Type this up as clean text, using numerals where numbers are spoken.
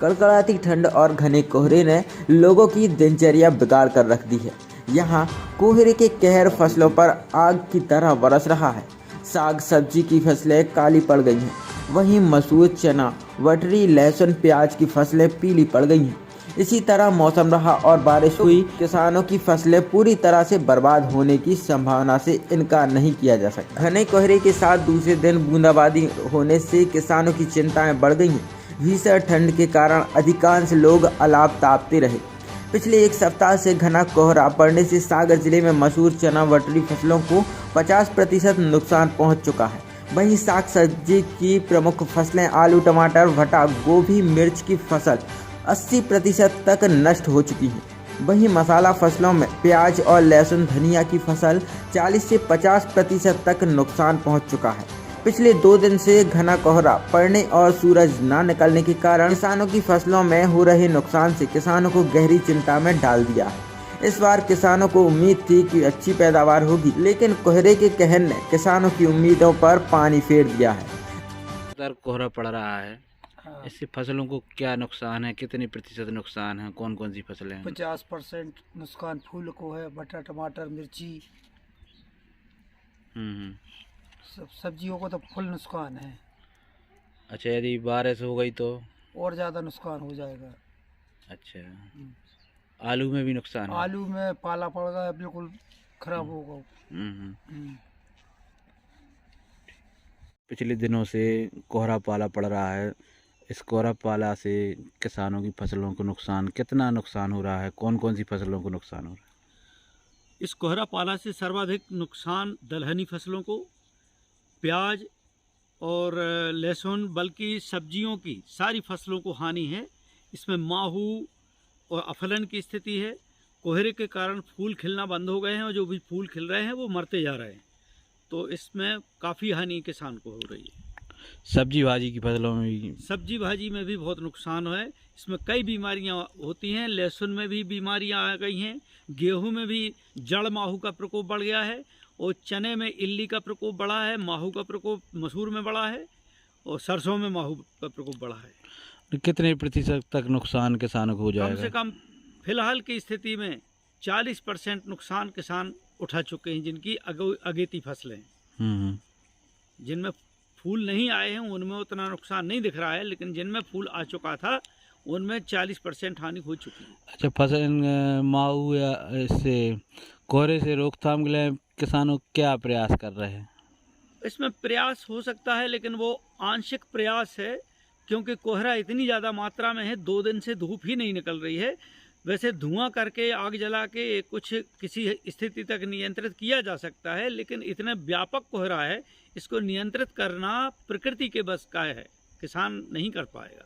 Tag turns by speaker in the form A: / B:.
A: कड़कड़ाती ठंड और घने कोहरे ने लोगों की दिनचर्या बिगाड़ कर रख दी है। यहाँ कोहरे के कहर फसलों पर आग की तरह बरस रहा है। साग सब्जी की फसलें काली पड़ गई हैं, वहीं मसूर, चना, वटरी, लहसुन, प्याज की फसलें पीली पड़ गई हैं। इसी तरह मौसम रहा और बारिश हुई, किसानों की फसलें पूरी तरह से बर्बाद होने की संभावना से इनकार नहीं किया जा सकता। घने कोहरे के साथ दूसरे दिन बूंदाबांदी होने से किसानों की चिंताएं बढ़ गई हैं। भीषण ठंड के कारण अधिकांश लोग अलाप तापते रहे। पिछले एक सप्ताह से घना कोहरा पड़ने से सागर जिले में मसूर, चना, वटरी फसलों को 50% नुकसान पहुंच चुका है। वहीं साग सब्जी की प्रमुख फसलें आलू, टमाटर, भटा, गोभी, मिर्च की फसल 80% तक नष्ट हो चुकी है। वहीं मसाला फसलों में प्याज और लहसुन, धनिया की फसल 40 से 50% तक नुकसान पहुंच चुका है। पिछले 2 दिन से घना कोहरा पड़ने और सूरज न निकलने के कारण किसानों की फसलों में हो रहे नुकसान से किसानों को गहरी चिंता में डाल दिया है। इस बार किसानों को उम्मीद थी कि अच्छी पैदावार होगी, लेकिन कोहरे के कहर ने किसानों की उम्मीदों पर पानी फेर दिया है।
B: कोहरा पड़ रहा है, इससे फसलों को क्या नुकसान है, कितने प्रतिशत नुकसान है, कौन कौन सी फसलें हैं?
C: 50% नुकसान फूल को है, बटा, टमाटर, मिर्ची, सब सब्जियों को तो फुल नुकसान है।
B: अच्छा, यदि बारिश हो गई तो
C: और ज़्यादा नुकसान हो जाएगा।
B: अच्छा, आलू में भी नुकसान है?
C: आलू में पाला पड़ गया, बिल्कुल खराब हो गया।
B: पिछले दिनों से कोहरा पाला पड़ रहा है। इस कोहरा पाला से किसानों की फसलों को नुकसान, कितना नुकसान हो रहा है, कौन कौन सी फसलों को नुकसान हो रहा है?
D: इस कोहरा पाला से सर्वाधिक नुकसान दलहनी फसलों को, प्याज और लहसुन, बल्कि सब्जियों की सारी फसलों को हानि है। इसमें माहू और अफलन की स्थिति है। कोहरे के कारण फूल खिलना बंद हो गए हैं और जो भी फूल खिल रहे हैं वो मरते जा रहे हैं। तो इसमें काफ़ी हानि किसान को हो रही है।
B: सब्जी भाजी की फसलों में भी?
D: सब्जी भाजी में भी बहुत नुकसान है। इसमें कई बीमारियां होती हैं। लहसुन में भी बीमारियां आ गई हैं, गेहूं में भी जड़ माहू का प्रकोप बढ़ गया है और चने में इल्ली का प्रकोप बढ़ा है, माहू का प्रकोप मसूर में बढ़ा है और सरसों में माहू का प्रकोप बढ़ा है।
B: कितने प्रतिशत तक नुकसान किसानों को हो जाएगा?
D: कम से कम फिलहाल की स्थिति में 40% नुकसान किसान उठा चुके हैं, जिनकी अगेती फसलें, जिनमें फूल नहीं आए हैं उनमें उतना नुकसान नहीं दिख रहा है, लेकिन जिनमें फूल आ चुका था उनमें 40% हानि हो चुकी है।
B: अच्छा, फसल माहू या इससे कोहरे से रोकथाम के लिए किसानों क्या प्रयास कर रहे हैं?
D: इसमें प्रयास हो सकता है, लेकिन वो आंशिक प्रयास है, क्योंकि कोहरा इतनी ज़्यादा मात्रा में है, 2 दिन से धूप ही नहीं निकल रही है। वैसे धुआं करके, आग जला के कुछ किसी स्थिति तक नियंत्रित किया जा सकता है, लेकिन इतने व्यापक कोहरा है, इसको नियंत्रित करना प्रकृति के बस का है, किसान नहीं कर पाएगा।